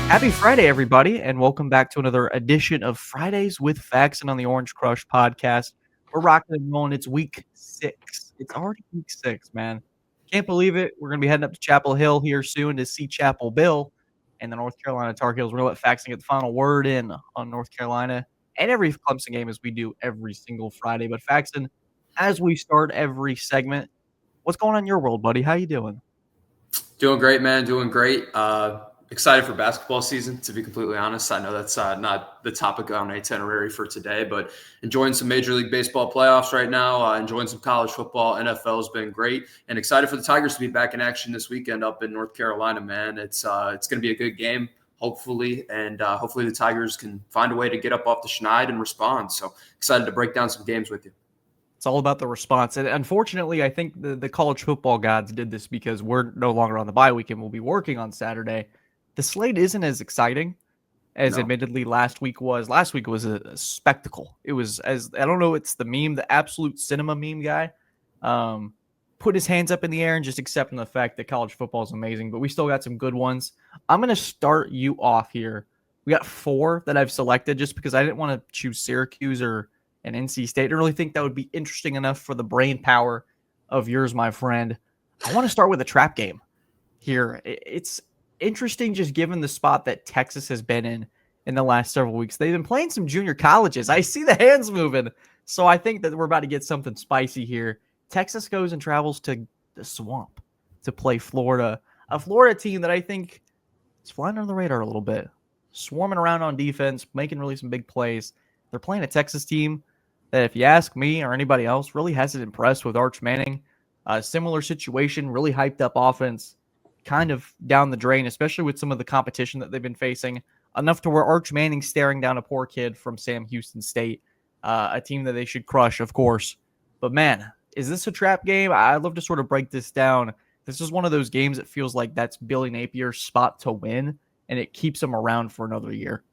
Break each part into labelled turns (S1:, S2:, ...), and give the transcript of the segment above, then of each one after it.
S1: Happy Friday, everybody, and welcome back to another edition of Fridays with Faxon on the Orange Crush podcast. We're rocking and rolling. It's week 6. It's already week 6, man. Can't believe it. We're going to be heading up to Chapel Hill here soon to see Chapel Bill and the North Carolina Tar Heels. We're going to let Faxon get the final word in on North Carolina and every Clemson game as we do every single Friday. But Faxon, as we start every segment, what's going on in your world, buddy? How you doing?
S2: Doing great, man. Doing great. Excited for basketball season, to be completely honest. I know that's not the topic on itinerary for today, but enjoying some Major League Baseball playoffs right now, enjoying some college football. NFL has been great, and excited for the Tigers to be back in action this weekend up in North Carolina, man. It's going to be a good game, hopefully, and hopefully the Tigers can find a way to get up off the schneid and respond. So excited to break down some games with you.
S1: It's all about the response. And unfortunately, I think the college football gods did this because we're no longer on the bye week and we'll be working on Saturday. The slate isn't as exciting as admittedly last week was. Last week was a spectacle. It was, as I don't know, it's the meme, the absolute cinema meme guy. Put his hands up in the air and just accepting the fact that college football is amazing, but we still got some good ones. I'm going to start you off here. We got 4 that I've selected just because I didn't want to choose Syracuse or an NC State. I don't really think that would be interesting enough for the brain power of yours, my friend. I want to start with a trap game here. It's interesting just given the spot that Texas has been in the last several weeks. They've been playing some junior colleges. I see the hands moving. So I think that we're about to get something spicy here. Texas goes and travels to the swamp to play Florida, a Florida team that I think is flying under the radar a little bit, swarming around on defense, making really some big plays. They're playing a Texas team that, if you ask me or anybody else, really hasn't impressed with Arch Manning. Similar situation, really hyped up offense, kind of down the drain, especially with some of the competition that they've been facing, enough to where Arch Manning's staring down a poor kid from Sam Houston State, a team that they should crush, of course. But man, is this a trap game? I'd love to sort of break this down. This is one of those games that feels like that's Billy Napier's spot to win, and it keeps him around for another year.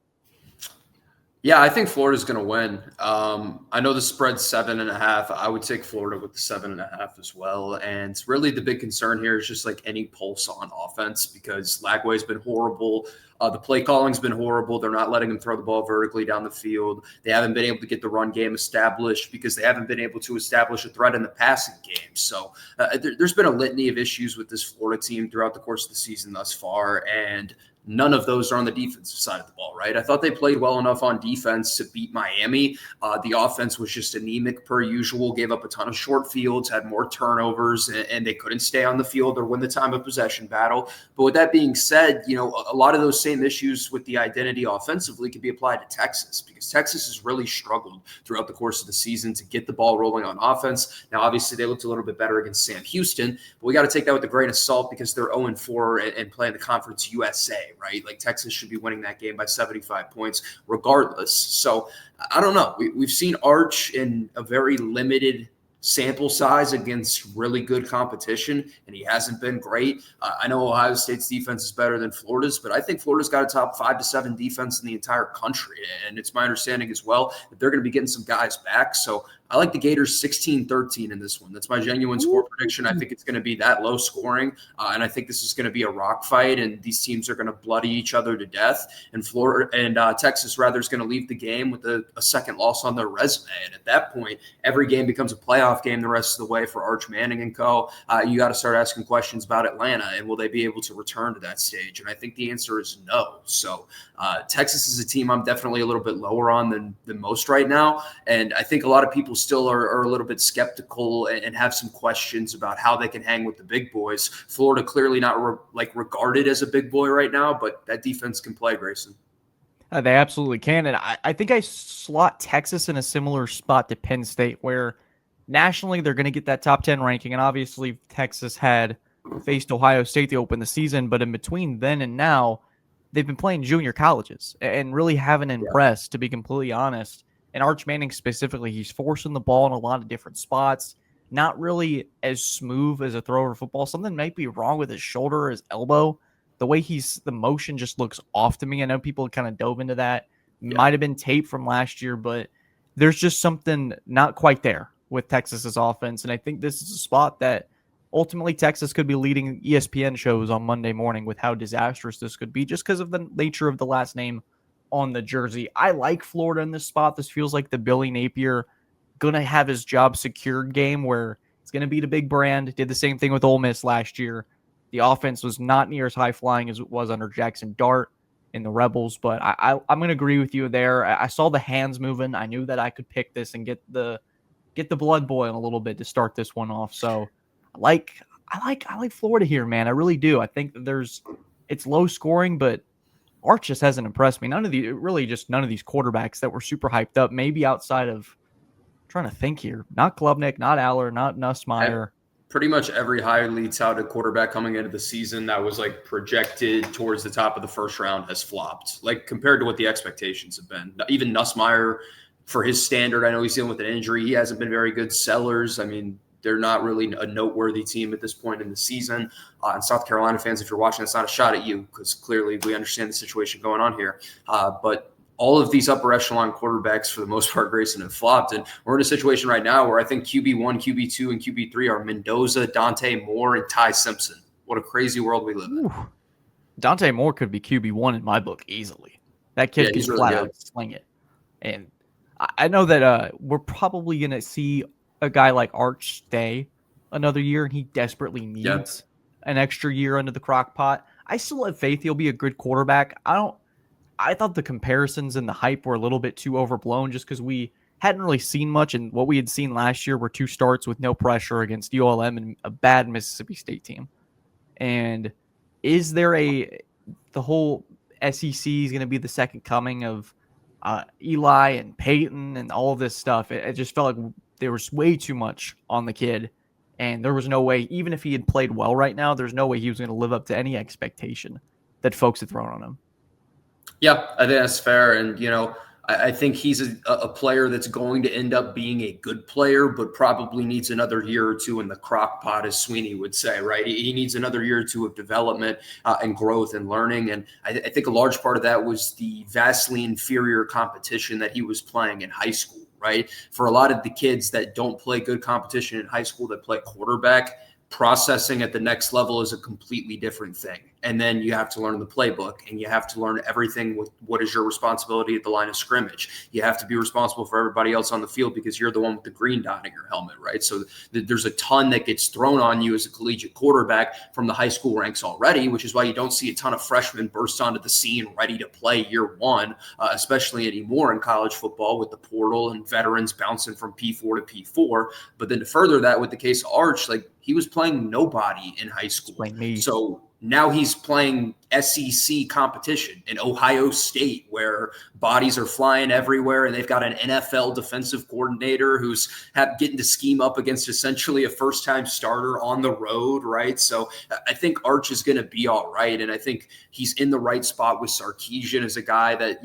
S2: Yeah, I think Florida's going to win. I know the spread's 7.5. I would take Florida with the 7.5 as well. And really the big concern here is just like any pulse on offense because Lagway's been horrible. The play calling's been horrible. They're not letting him throw the ball vertically down the field. They haven't been able to get the run game established because they haven't been able to establish a threat in the passing game. So there's been a litany of issues with this Florida team throughout the course of the season thus far. And none of those are on the defensive side of the ball, right? I thought they played well enough on defense to beat Miami. The offense was just anemic per usual, gave up a ton of short fields, had more turnovers, and they couldn't stay on the field or win the time of possession battle. But with that being said, you know, a lot of those same issues with the identity offensively can be applied to Texas because Texas has really struggled throughout the course of the season to get the ball rolling on offense. Now, obviously, they looked a little bit better against Sam Houston, but we got to take that with a grain of salt because they're 0-4 and playing the Conference USA. Right? Like Texas should be winning that game by 75 points regardless. So I don't know. We've seen Arch in a very limited sample size against really good competition, and he hasn't been great. I know Ohio State's defense is better than Florida's, but I think Florida's got a top 5 to 7 defense in the entire country. And it's my understanding as well that they're going to be getting some guys back. So I like the Gators 16-13 in this one. That's my genuine score prediction. I think it's going to be that low scoring, and I think this is going to be a rock fight, and these teams are going to bloody each other to death. And Florida and Texas rather is going to leave the game with a second loss on their resume. And at that point, every game becomes a playoff game the rest of the way for Arch Manning and co. You got to start asking questions about Atlanta, and will they be able to return to that stage? And I think the answer is no. So Texas is a team I'm definitely a little bit lower on than most right now, and I think a lot of people still are a little bit skeptical and have some questions about how they can hang with the big boys. Florida clearly not regarded as a big boy right now, but that defense can play, Grayson.
S1: They absolutely can. And I think I slot Texas in a similar spot to Penn State, where nationally they're going to get that top 10 ranking. And obviously Texas had faced Ohio State to open the season, but in between then and now, they've been playing junior colleges and really haven't impressed, to be completely honest. And Arch Manning specifically, he's forcing the ball in a lot of different spots, not really as smooth as a thrower of football. Something might be wrong with his shoulder or his elbow. The way the motion just looks off to me. I know people kind of dove into that. Might have been tape from last year, but there's just something not quite there with Texas's offense. And I think this is a spot that ultimately Texas could be leading ESPN shows on Monday morning with how disastrous this could be just because of the nature of the last name on the jersey. I like Florida in this spot. This feels like the Billy Napier going to have his job secured game where it's going to be the big brand. Did the same thing with Ole Miss last year. The offense was not near as high flying as it was under Jackson Dart in the Rebels, but I'm going to agree with you there. I saw the hands moving. I knew that I could pick this and get the blood boiling a little bit to start this one off. So I like Florida here, man. I really do. I think that it's low scoring, but Arch just hasn't impressed me. None of these quarterbacks that were super hyped up, maybe outside of, I'm trying to think here, not Klubnik, not Aller, not Nussmeier.
S2: Pretty much every highly touted quarterback coming into the season that was like projected towards the top of the first round has flopped, like compared to what the expectations have been. Even Nussmeier, for his standard, I know he's dealing with an injury. He hasn't been very good. Sellers, I mean, they're not really a noteworthy team at this point in the season. And South Carolina fans, if you're watching, it's not a shot at you because clearly we understand the situation going on here. But all of these upper echelon quarterbacks, for the most part, Grayson, have flopped. And we're in a situation right now where I think QB1, QB2, and QB3 are Mendoza, Dante Moore, and Ty Simpson. What a crazy world we live in.
S1: Ooh. Dante Moore could be QB1 in my book easily. That kid can flat out sling it. And I know that we're probably going to see a guy like Arch stay another year, and he desperately needs an extra year under the crock pot. I still have faith he'll be a good quarterback. I thought the comparisons and the hype were a little bit too overblown just because we hadn't really seen much, and what we had seen last year were 2 starts with no pressure against ULM and a bad Mississippi State team. And is there the whole SEC is going to be the second coming of Eli and Peyton and all of this stuff? It just felt like there was way too much on the kid, and there was no way, even if he had played well right now, there's no way he was going to live up to any expectation that folks had thrown on him.
S2: Yeah, I think that's fair. And, I think he's a player that's going to end up being a good player, but probably needs another year or two in the crock pot, as Sweeney would say, right? He needs another year or two of development and growth and learning. And I think a large part of that was the vastly inferior competition that he was playing in high school, right? For a lot of the kids that don't play good competition in high school that play quarterback, processing at the next level is a completely different thing. And then you have to learn the playbook, and you have to learn everything with what is your responsibility at the line of scrimmage. You have to be responsible for everybody else on the field because you're the one with the green dot in your helmet, right? So there's a ton that gets thrown on you as a collegiate quarterback from the high school ranks already, which is why you don't see a ton of freshmen burst onto the scene ready to play year one, especially anymore in college football with the portal and veterans bouncing from P4 to P4. But then to further that with the case of Arch, like he was playing nobody in high school. So now he's playing SEC competition in Ohio State where bodies are flying everywhere, and they've got an NFL defensive coordinator who's getting to scheme up against essentially a first-time starter on the road, right? So I think Arch is going to be all right, and I think he's in the right spot with Sarkisian as a guy that,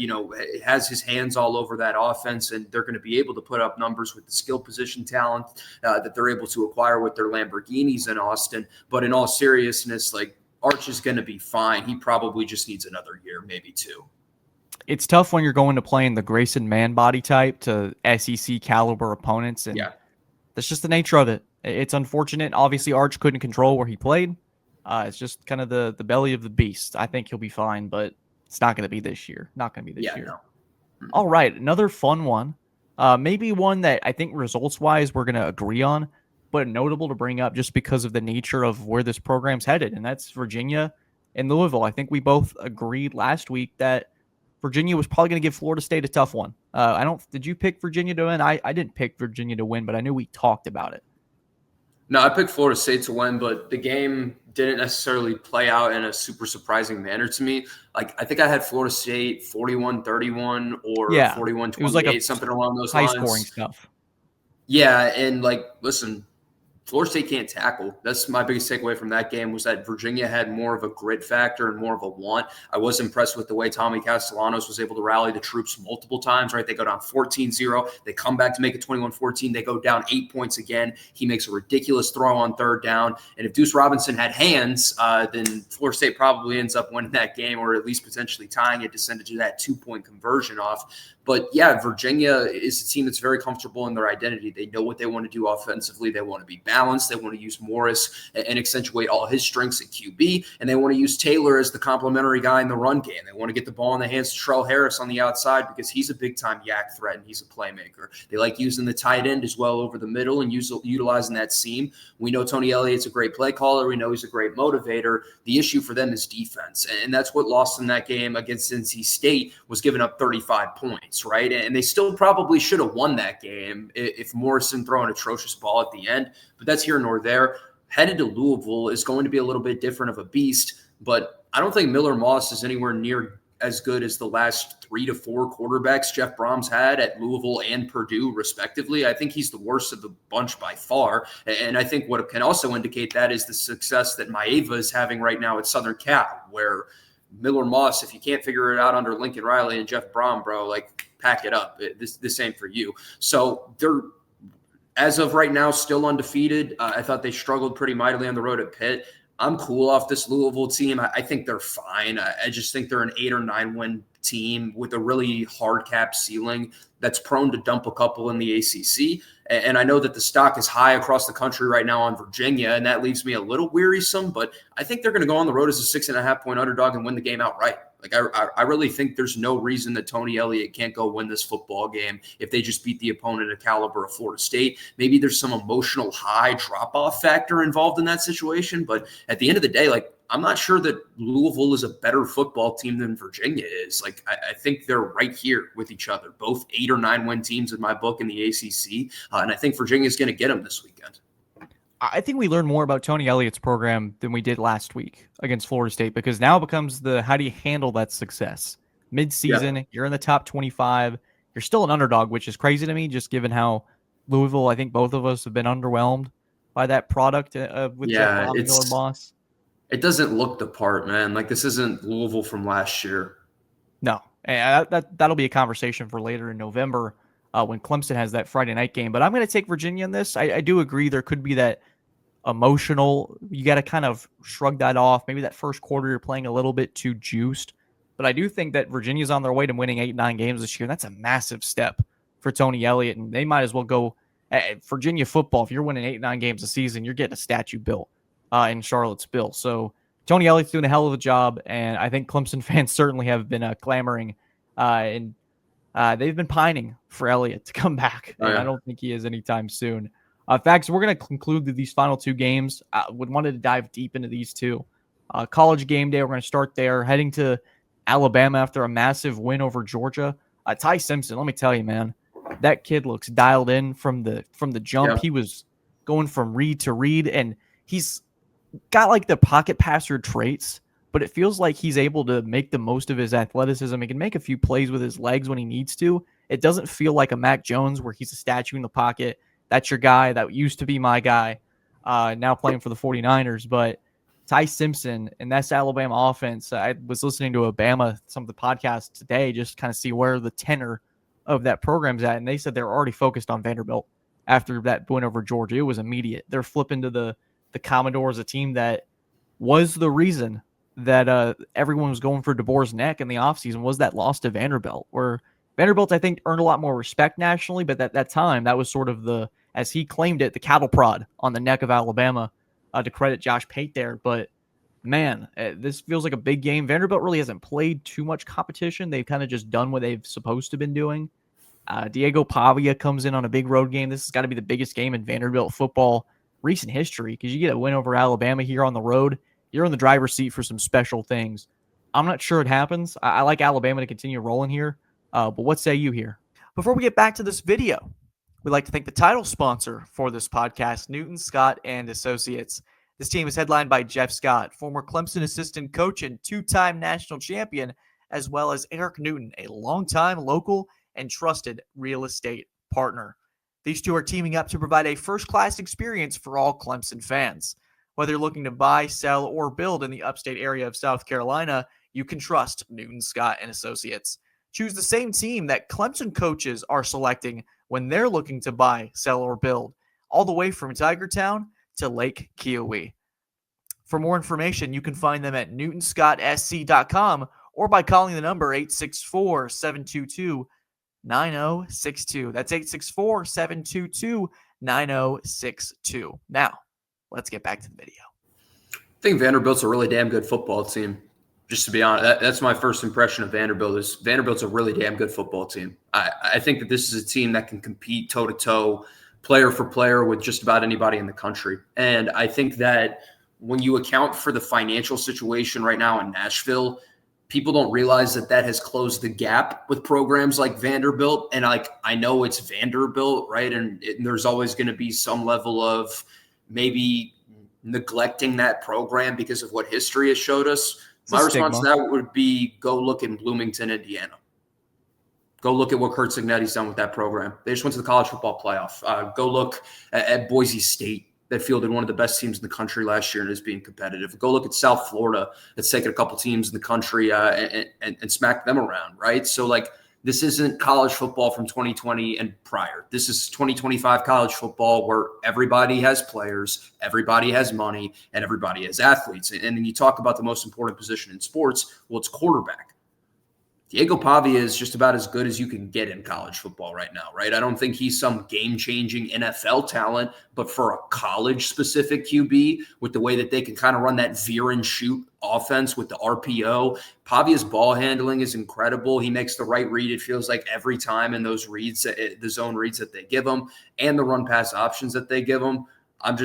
S2: has his hands all over that offense, and they're going to be able to put up numbers with the skill position talent that they're able to acquire with their Lamborghinis in Austin. But in all seriousness, like, Arch is going to be fine. He probably just needs another year, maybe 2.
S1: It's tough when you're going to play in the Grayson man body type to SEC caliber opponents, and that's just the nature of it. It's unfortunate. Obviously, Arch couldn't control where he played. It's just kind of the belly of the beast. I think he'll be fine, but it's not going to be this year. Not going to be this year. No. All right, another fun one. Maybe one that I think results-wise we're going to agree on, but notable to bring up just because of the nature of where this program's headed, and that's Virginia and Louisville. I think we both agreed last week that Virginia was probably going to give Florida State a tough one. Did you pick Virginia to win? I didn't pick Virginia to win, but I knew we talked about it.
S2: No, I picked Florida State to win, but the game didn't necessarily play out in a super surprising manner to me. Like, I think I had Florida State 41-31 or 41-28, it was like something along those lines.
S1: High-scoring stuff.
S2: Yeah, and, listen, Florida State can't tackle. That's my biggest takeaway from that game was that Virginia had more of a grit factor and more of a want. I was impressed with the way Tommy Castellanos was able to rally the troops multiple times, right? They go down 14-0. They come back to make it 21-14. They go down 8 points again. He makes a ridiculous throw on third down. And if Deuce Robinson had hands, then Florida State probably ends up winning that game or at least potentially tying it to send it to that 2-point conversion off. But, yeah, Virginia is a team that's very comfortable in their identity. They know what they want to do offensively. They want to be balanced. balance. They want to use Morris and accentuate all his strengths at QB, and they want to use Taylor as the complementary guy in the run game. They want to get the ball in the hands of Terrell Harris on the outside because he's a big-time yak threat and he's a playmaker. They like using the tight end as well over the middle and utilizing that seam. We know Tony Elliott's a great play caller. We know he's a great motivator. The issue for them is defense, and that's what lost in that game against NC State, was giving up 35 points, right? And they still probably should have won that game if Morrison threw an atrocious ball at the end, but that's here nor there. Headed to Louisville is going to be a little bit different of a beast, but I don't think Miller Moss is anywhere near as good as the last 3 to 4 quarterbacks Jeff Brom's had at Louisville and Purdue, respectively. I think he's the worst of the bunch by far. And I think what can also indicate that is the success that Maeva is having right now at Southern Cal, where Miller Moss, if you can't figure it out under Lincoln Riley and Jeff Brom, bro, like, pack it up. This ain't for you. So they're, as of right now, still undefeated. I thought they struggled pretty mightily on the road at Pitt. I'm cool off this Louisville team. I think they're fine. I just think they're an 8 or 9 win team with a really hard cap ceiling that's prone to dump a couple in the ACC. And I know that the stock is high across the country right now on Virginia, and that leaves me a little wearisome, but I think they're going to go on the road as a 6.5 point underdog and win the game outright. Like, I really think there's no reason that Tony Elliott can't go win this football game if they just beat the opponent of caliber of Florida State. Maybe there's some emotional high drop-off factor involved in that situation, but at the end of the day, like, I'm not sure that Louisville is a better football team than Virginia is. Like, I think they're right here with each other, both 8 or 9 win teams in my book in the ACC, and I think Virginia is going to get them this weekend.
S1: I think we learned more about Tony Elliott's program than we did last week against Florida State, because now it becomes how do you handle that success? Mid-season, You're in the top 25. You're still an underdog, which is crazy to me, just given how Louisville, I think both of us have been underwhelmed by that product with Jeff Brom and Miller Moss.
S2: It doesn't look the part, man. Like, this isn't Louisville from last year.
S1: No, and that'll be a conversation for later in November when Clemson has that Friday night game. But I'm going to take Virginia in this. I do agree there could be that emotional. You got to kind of shrug that off. Maybe that first quarter you're playing a little bit too juiced. But I do think that Virginia's on their way to winning 8-9 games this year. And that's a massive step for Tony Elliott. And they might as well go Virginia football. If you're winning 8-9 games a season, you're getting a statue built in Charlottesville. So Tony Elliott's doing a hell of a job. And I think Clemson fans certainly have been clamoring and they've been pining for Elliott to come back. And I don't think he is anytime soon. Faxon, we're going to conclude these final 2 games. Would wanted to dive deep into these 2. College game day, we're going to start there. Heading to Alabama after a massive win over Georgia. Ty Simpson, let me tell you, man, that kid looks dialed in from the jump. Yeah. He was going from read to read, and he's got like the pocket passer traits, but it feels like he's able to make the most of his athleticism. He can make a few plays with his legs when he needs to. It doesn't feel like a Mac Jones where he's a statue in the pocket. That's your guy. That used to be my guy, now playing for the 49ers. But Ty Simpson and that's Alabama offense. I was listening to some of the podcasts today, just kind of see where the tenor of that program's at. And they said they're already focused on Vanderbilt after that win over Georgia. It was immediate. They're flipping to the Commodores, a team that was the reason that everyone was going for DeBoer's neck in the offseason, was that loss to Vanderbilt, where Vanderbilt, I think, earned a lot more respect nationally, but at that time, that was sort of as he claimed it, the cattle prod on the neck of Alabama, to credit Josh Pate there. But, man, this feels like a big game. Vanderbilt really hasn't played too much competition. They've kind of just done what they've supposed to have been doing. Diego Pavia comes in on a big road game. This has got to be the biggest game in Vanderbilt football recent history, because you get a win over Alabama here on the road. You're in the driver's seat for some special things. I'm not sure it happens. I like Alabama to continue rolling here. But what say you here? Before we get back to this video, we'd like to thank the title sponsor for this podcast, Newton, Scott, and Associates. This team is headlined by Jeff Scott, former Clemson assistant coach and 2-time national champion, as well as Eric Newton, a longtime local and trusted real estate partner. These two are teaming up to provide a first-class experience for all Clemson fans. Whether you're looking to buy, sell, or build in the upstate area of South Carolina, you can trust Newton, Scott, and Associates. Choose the same team that Clemson coaches are selecting when they're looking to buy, sell, or build, all the way from Tigertown to Lake Keowee. For more information, you can find them at newtonscottsc.com or by calling the number 864-722-9062. That's 864-722-9062. 9062. Now, let's get back to the video.
S2: I think Vanderbilt's a really damn good football team. Just to be honest, that's my first impression of Vanderbilt. Is Vanderbilt's a really damn good football team. I think that this is a team that can compete toe to toe, player for player with just about anybody in the country. And I think that when you account for the financial situation right now in Nashville, people don't realize that has closed the gap with programs like Vanderbilt. And I know it's Vanderbilt, right? And there's always going to be some level of maybe neglecting that program because of what history has showed us. My response to that would be go look in Bloomington, Indiana. Go look at what Curt Cignetti's done with that program. They just went to the college football playoff. Go look at Boise State that fielded one of the best teams in the country last year and is being competitive. Go look at South Florida that's taken a couple teams in the country and smacked them around, right? So, this isn't college football from 2020 and prior. This is 2025 college football where everybody has players, everybody has money, and everybody has athletes. And then you talk about the most important position in sports, well, it's quarterback. Diego Pavia is just about as good as you can get in college football right now, right? I don't think he's some game-changing NFL talent, but for a college-specific QB, with the way that they can kind of run that veer and shoot offense with the RPO, Pavia's ball handling is incredible. He makes the right read, it feels like, every time in those reads, the zone reads that they give him, and the run-pass options that they give him. I'm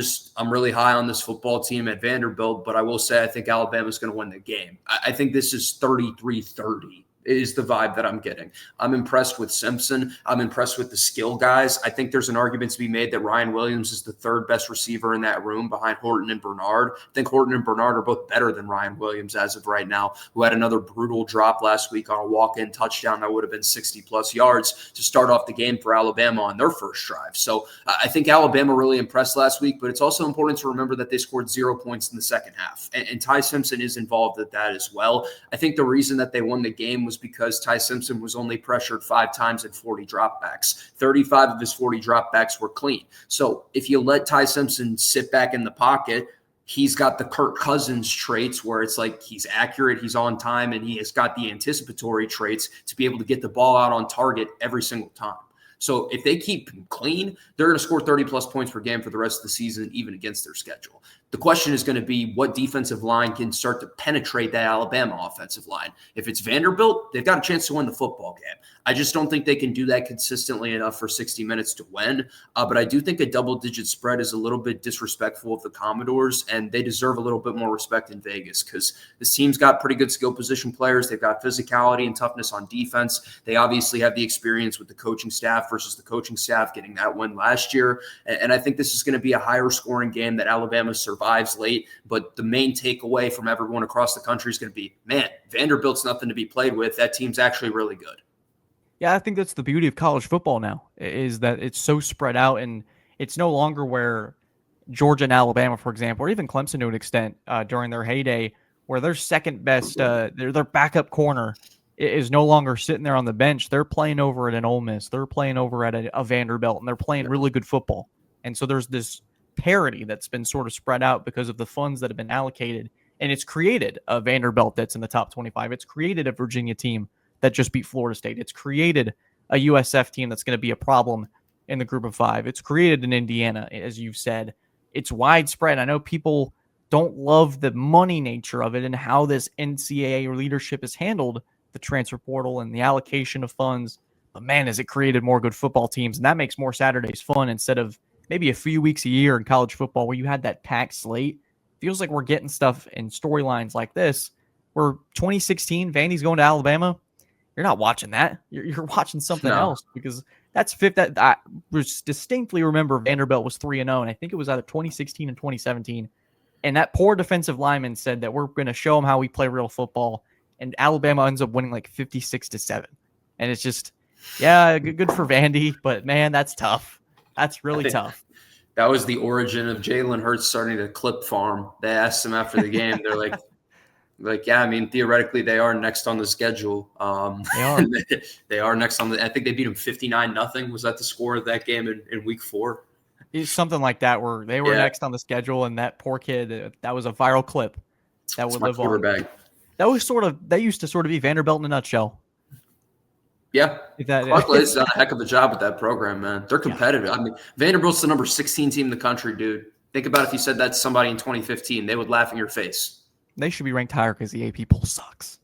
S2: really high on this football team at Vanderbilt, but I will say I think Alabama's going to win the game. I think this is 33-30. Is the vibe that I'm getting. I'm impressed with Simpson. I'm impressed with the skill guys. I think there's an argument to be made that Ryan Williams is the third best receiver in that room behind Horton and Bernard. I think Horton and Bernard are both better than Ryan Williams as of right now, who had another brutal drop last week on a walk-in touchdown that would have been 60-plus yards to start off the game for Alabama on their first drive. So I think Alabama really impressed last week, but it's also important to remember that they scored 0 points in the second half. And Ty Simpson is involved with that as well. I think the reason that they won the game was because Ty Simpson was only pressured 5 times and 40 dropbacks. 35 of his 40 dropbacks were clean. So if you let Ty Simpson sit back in the pocket, he's got the Kirk Cousins traits where it's like he's accurate, he's on time, and he has got the anticipatory traits to be able to get the ball out on target every single time. So if they keep him clean, they're going to score 30-plus points per game for the rest of the season, even against their schedule. The question is going to be what defensive line can start to penetrate that Alabama offensive line. If it's Vanderbilt, they've got a chance to win the football game. I just don't think they can do that consistently enough for 60 minutes to win. But I do think a double-digit spread is a little bit disrespectful of the Commodores, and they deserve a little bit more respect in Vegas because this team's got pretty good skill position players. They've got physicality and toughness on defense. They obviously have the experience with the coaching staff versus the coaching staff getting that win last year. And I think this is going to be a higher scoring game that Alabama survives late. But the main takeaway from everyone across the country is going to be, man, Vanderbilt's nothing to be played with. That team's actually really good.
S1: Yeah, I think that's the beauty of college football now, is that it's so spread out, and it's no longer where Georgia and Alabama, for example, or even Clemson to an extent during their heyday, where their second best, their backup corner is no longer sitting there on the bench. They're playing over at an Ole Miss. They're playing over at a Vanderbilt, and they're playing really good football. And so there's this parity that's been sort of spread out because of the funds that have been allocated, and it's created a Vanderbilt that's in the top 25. It's created a Virginia team that just beat Florida State. It's created a USF team that's going to be a problem in the group of 5. It's created an Indiana, as you've said. It's widespread. I know people don't love the money nature of it and how this NCAA leadership has handled the transfer portal and the allocation of funds. But man, has it created more good football teams. And that makes more Saturdays fun instead of maybe a few weeks a year in college football where you had that packed slate. Feels like we're getting stuff in storylines like this where 2016, Vandy's going to Alabama. You're not watching that. You're watching something else because that's fifth. That I distinctly remember Vanderbilt was 3-0, and I think it was either 2016 and 2017. And that poor defensive lineman said that we're going to show them how we play real football, and Alabama ends up winning like 56-7. And it's just, yeah, good for Vandy, but man, that's tough. That's really tough.
S2: That was the origin of Jalen Hurts starting to clip farm. They asked him after the game. They're like, yeah, I mean, theoretically, they are next on the schedule.
S1: They are.
S2: They are next on I think they beat them 59-0. Was that the score of that game in week 4?
S1: It's something like that where they were next on the schedule, and that poor kid, that was a viral clip that would live on. That used to sort of be Vanderbilt in a nutshell.
S2: Yeah.
S1: If that,
S2: Barclay's done a heck of a job with that program, man. They're
S1: yeah,
S2: competitive. I mean, Vanderbilt's the number 16 team in the country, dude. Think about if you said that to somebody in 2015, they would laugh in your face.
S1: they should be ranked higher because the AP poll sucks.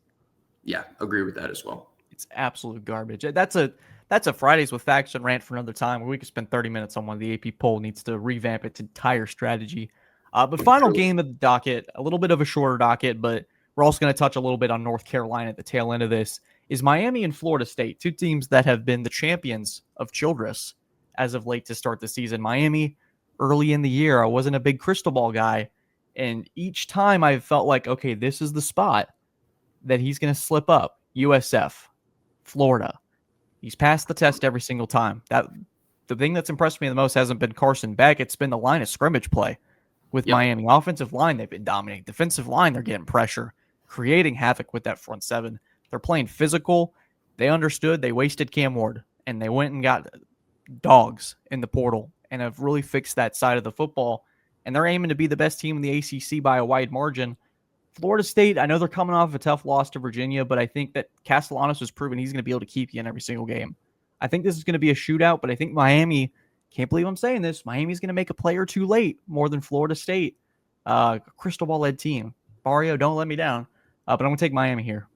S2: Yeah, agree with that as well.
S1: It's absolute garbage. That's a Fridays with Faxon rant for another time where we could spend 30 minutes on one. The AP poll needs to revamp its entire strategy. But final
S2: Truly.
S1: game of the docket, a little bit of a shorter docket, but we're also going to touch a little bit on North Carolina at the tail end of this, is Miami and Florida State, two teams that have been the champions of Childress as of late to start the season. Miami, early in the year, I wasn't a big crystal ball guy, and each time I felt like, okay, this is the spot that he's going to slip up. USF, Florida. He's passed the test every single time. The thing that's impressed me the most hasn't been Carson Beck. It's been the line of scrimmage play with Miami. Offensive line, they've been dominating. Defensive line, they're getting pressure, creating havoc with that front seven. They're playing physical. They understood. They wasted Cam Ward, and they went and got dogs in the portal and have really fixed that side of the football. And they're aiming to be the best team in the ACC by a wide margin. Florida State, I know they're coming off a tough loss to Virginia, but I think that Castellanos has proven he's going to be able to keep you in every single game. I think this is going to be a shootout, but I think Miami, can't believe I'm saying this, Miami's going to make a play or two late more than Florida State. Crystal ball-led team. Barrio, don't let me down. But I'm going to take Miami here.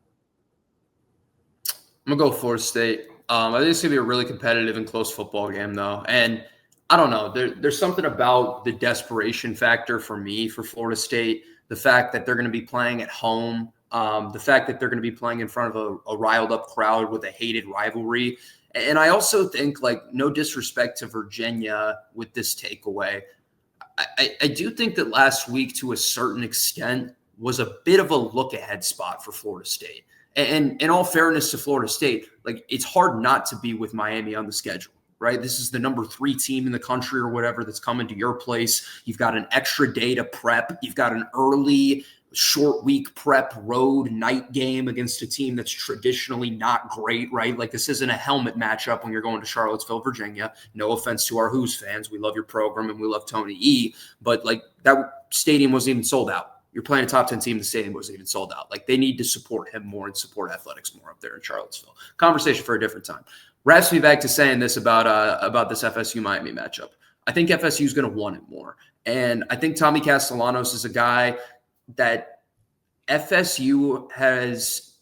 S2: I'm going to go Florida State. I think it's going to be a really competitive and close football game, though. And I don't know. There's something about the desperation factor for me for Florida State. The fact that they're going to be playing at home, the fact that they're going to be playing in front of a riled up crowd with a hated rivalry. And I also think, like, no disrespect to Virginia with this takeaway, I do think that last week, to a certain extent, was a bit of a look ahead spot for Florida State. And in all fairness to Florida State, like, it's hard not to be with Miami on the schedule. Right? This is the number 3 team in the country or whatever that's coming to your place. You've got an extra day to prep. You've got an early short week prep road night game against a team that's traditionally not great, right? Like, this isn't a helmet matchup when you're going to Charlottesville, Virginia. No offense to our Who's fans. We love your program and we love Tony E. But, like, that stadium wasn't even sold out. You're playing a top 10 team. The stadium wasn't even sold out. Like, they need to support him more and support athletics more up there in Charlottesville. Conversation for a different time. Wraps me back to saying this about this FSU Miami matchup. I think FSU is going to want it more. And I think Tommy Castellanos is a guy that FSU has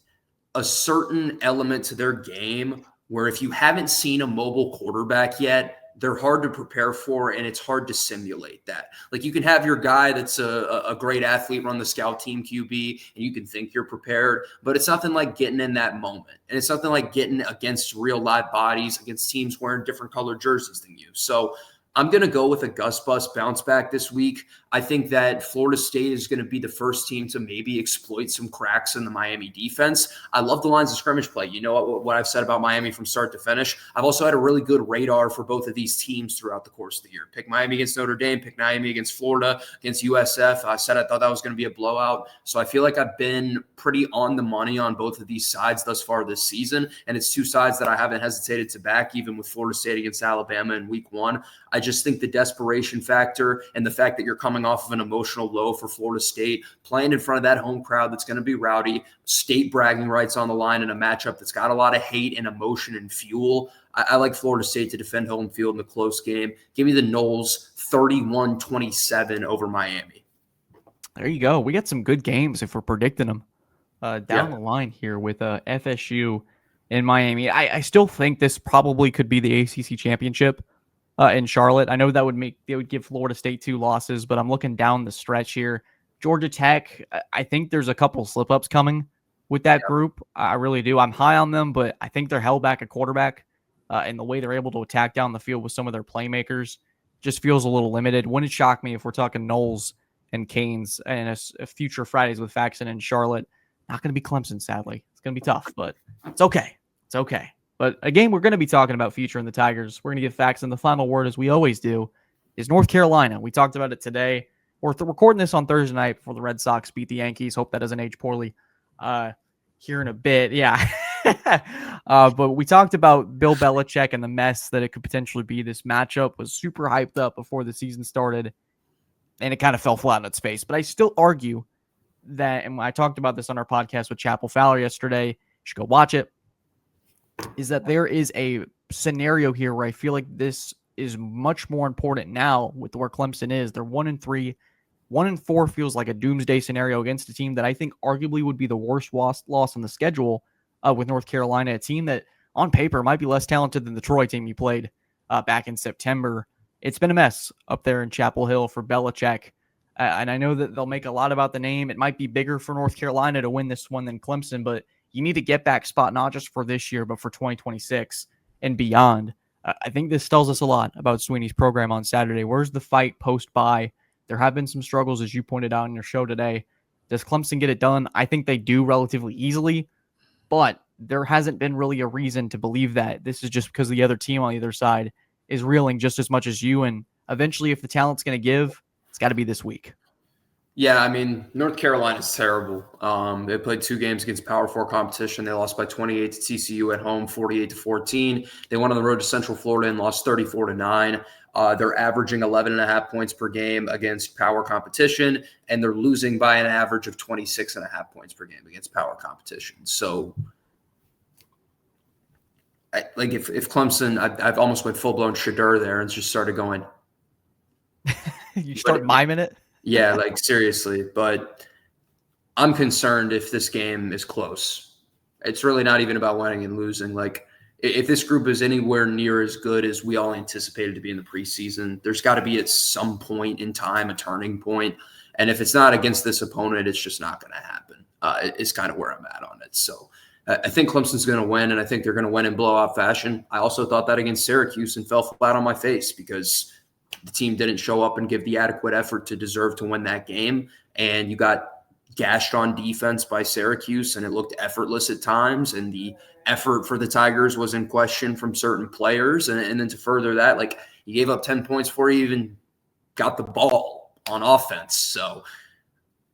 S2: a certain element to their game where if you haven't seen a mobile quarterback yet, they're hard to prepare for, and it's hard to simulate that. Like, you can have your guy that's a great athlete run the scout team QB, and you can think you're prepared, but it's nothing like getting in that moment. And it's nothing like getting against real live bodies, against teams wearing different colored jerseys than you. So I'm going to go with a Gus Bus bounce back this week. I think that Florida State is going to be the first team to maybe exploit some cracks in the Miami defense. I love the lines of scrimmage play. You know what I've said about Miami from start to finish. I've also had a really good radar for both of these teams throughout the course of the year. Pick Miami against Notre Dame, pick Miami against Florida, against USF. I said I thought that was going to be a blowout. So I feel like I've been pretty on the money on both of these sides thus far this season. And it's two sides that I haven't hesitated to back, even with Florida State against Alabama in week 1. I just think the desperation factor and the fact that you're coming off of an emotional low for Florida State, playing in front of that home crowd that's going to be rowdy, state bragging rights on the line in a matchup that's got a lot of hate and emotion and fuel. I like Florida State to defend home field in a close game. Give me the Noles 31-27 over Miami.
S1: There you go. We got some good games if we're predicting them down the line here with FSU in Miami. I still think this probably could be the ACC championship in Charlotte. I know they would give Florida State 2 losses, but I'm looking down the stretch here. Georgia Tech, I think there's a couple slip-ups coming with that group. I really do. I'm high on them, but I think they're held back at quarterback, and the way they're able to attack down the field with some of their playmakers just feels a little limited. Wouldn't shock me if we're talking Knowles and Canes and a future Fridays with Faxon in Charlotte. Not going to be Clemson, sadly. It's going to be tough, but it's okay. It's okay. But a game we're going to be talking about featuring the Tigers, we're going to give Faxon the final word, as we always do, is North Carolina. We talked about it today. We're recording this on Thursday night before the Red Sox beat the Yankees. Hope that doesn't age poorly here in a bit. Yeah. But we talked about Bill Belichick and the mess that it could potentially be. This matchup was super hyped up before the season started, and it kind of fell flat on its face. But I still argue that, and I talked about this on our podcast with Chapel Fowler yesterday, you should go watch it. is that there is a scenario here where I feel like this is much more important now with where Clemson is. They're 1-3. 1-4 feels like a doomsday scenario against a team that I think arguably would be the worst loss on the schedule with North Carolina, a team that on paper might be less talented than the Troy team you played back in September. It's been a mess up there in Chapel Hill for Belichick. And I know that they'll make a lot about the name. It might be bigger for North Carolina to win this one than Clemson, but you need a get back spot, not just for this year, but for 2026 and beyond. I think this tells us a lot about Sweeney's program on Saturday. Where's the fight post-bye? There have been some struggles, as you pointed out in your show today. Does Clemson get it done? I think they do relatively easily, but there hasn't been really a reason to believe that. This is just because the other team on the other side is reeling just as much as you, and eventually if the talent's going to give, it's got to be this week.
S2: Yeah, I mean, North Carolina's terrible. They played 2 games against Power 4 competition. They lost by 28 to TCU at home, 48-14. They went on the road to Central Florida and lost 34-9. They're averaging 11.5 points per game against Power competition, and they're losing by an average of 26.5 points per game against Power competition. So, if Clemson, I've almost went full-blown Shadur there and just started going.
S1: You start miming it?
S2: Yeah, seriously. But I'm concerned if this game is close. It's really not even about winning and losing. If this group is anywhere near as good as we all anticipated to be in the preseason, there's got to be at some point in time a turning point. And if it's not against this opponent, it's just not going to happen. It's kind of where I'm at on it. So I think Clemson's going to win, and I think they're going to win in blowout fashion. I also thought that against Syracuse and fell flat on my face because the team didn't show up and give the adequate effort to deserve to win that game. And you got gashed on defense by Syracuse, and it looked effortless at times. And the effort for the Tigers was in question from certain players. And then to further that, you gave up 10 points before you even got the ball on offense. So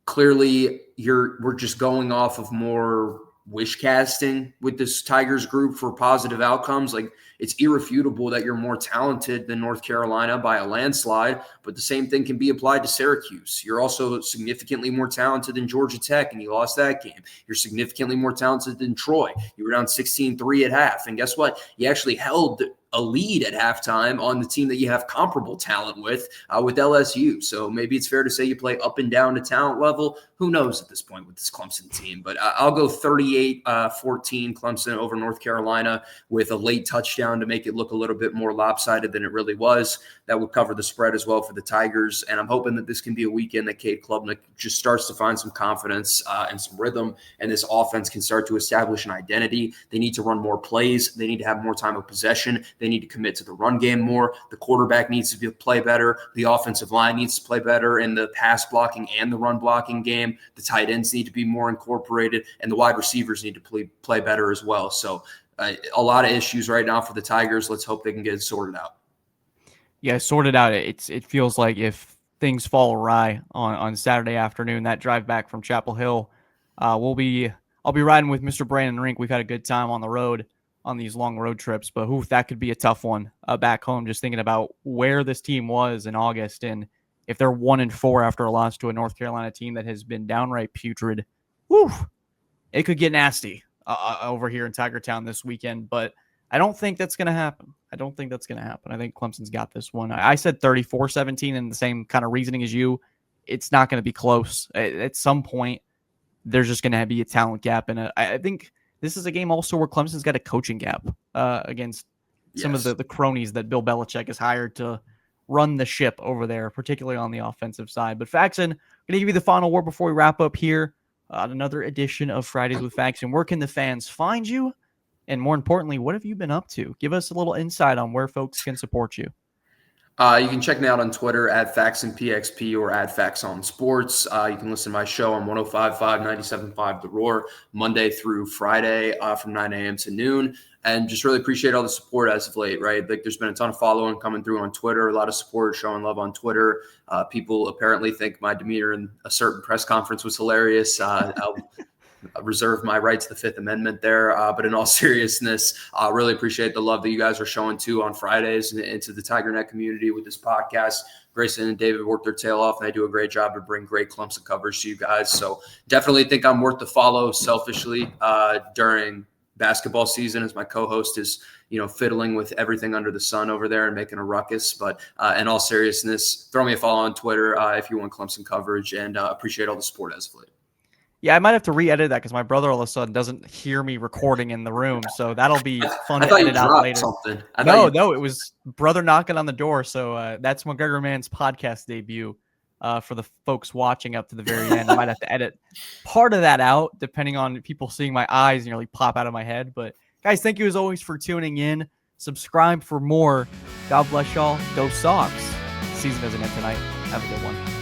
S2: clearly we're just going off of more wish casting with this Tigers group for positive outcomes. It's irrefutable that you're more talented than North Carolina by a landslide, but the same thing can be applied to Syracuse. You're also significantly more talented than Georgia Tech, and you lost that game. You're significantly more talented than Troy. You were down 16-3 at half, and guess what? You actually held a lead at halftime on the team that you have comparable talent with LSU. So maybe it's fair to say you play up and down to talent level. Who knows at this point with this Clemson team? But I'll go 38-14 Clemson over North Carolina with a late touchdown to make it look a little bit more lopsided than it really was. That would cover the spread as well for the Tigers. And I'm hoping that this can be a weekend that Cade Klubnik just starts to find some confidence and some rhythm, and this offense can start to establish an identity. They need to run more plays. They need to have more time of possession. They need to commit to the run game more. The quarterback needs to play better. The offensive line needs to play better in the pass blocking and the run blocking game. The tight ends need to be more incorporated, and the wide receivers need to play better as well. So a lot of issues right now for the Tigers. Let's hope they can get it sorted out.
S1: Yeah, sorted out. It feels like if things fall awry on Saturday afternoon, that drive back from Chapel Hill, I'll be riding with Mr. Brandon Rink. We've had a good time on the road on these long road trips, but that could be a tough one back home. Just thinking about where this team was in August, and if they're 1-4 after a loss to a North Carolina team that has been downright putrid, it could get nasty over here in Tiger Town this weekend. But I don't think that's going to happen. I think Clemson's got this one. I said 34-17 in the same kind of reasoning as you. It's not going to be close. At some point, there's just going to be a talent gap, and I think this is a game also where Clemson's got a coaching gap against some of the cronies that Bill Belichick has hired to run the ship over there, particularly on the offensive side. But Faxon, I'm going to give you the final word before we wrap up here on another edition of Fridays with Faxon. Where can the fans find you? And more importantly, what have you been up to? Give us a little insight on where folks can support you.
S2: You can check me out on Twitter at FaxonPXP or at Faxon Sports. You can listen to my show on 105.5, 97.5 The Roar, Monday through Friday from 9 a.m. to noon. And just really appreciate all the support as of late, right? There's been a ton of following coming through on Twitter, a lot of support, showing love on Twitter. People apparently think my demeanor in a certain press conference was hilarious. I'll reserve my right to the Fifth Amendment there. But in all seriousness, I really appreciate the love that you guys are showing too on Fridays and to the TigerNet community with this podcast. Grayson and David work their tail off, and they do a great job to bring great Clemson coverage to you guys. So definitely think I'm worth the follow selfishly during basketball season as my co-host is, fiddling with everything under the sun over there and making a ruckus. But in all seriousness, throw me a follow on Twitter if you want Clemson coverage, and appreciate all the support as of late.
S1: Yeah, I might have to re-edit that because my brother all of a sudden doesn't hear me recording in the room, so that'll be fun to edit out later.
S2: Something.
S1: No, it was brother knocking on the door. So that's McGregor Man's podcast debut. For the folks watching up to the very end, I might have to edit part of that out, depending on people seeing my eyes nearly pop out of my head. But guys, thank you as always for tuning in. Subscribe for more. God bless y'all. Go Sox. Season doesn't end tonight. Have a good one.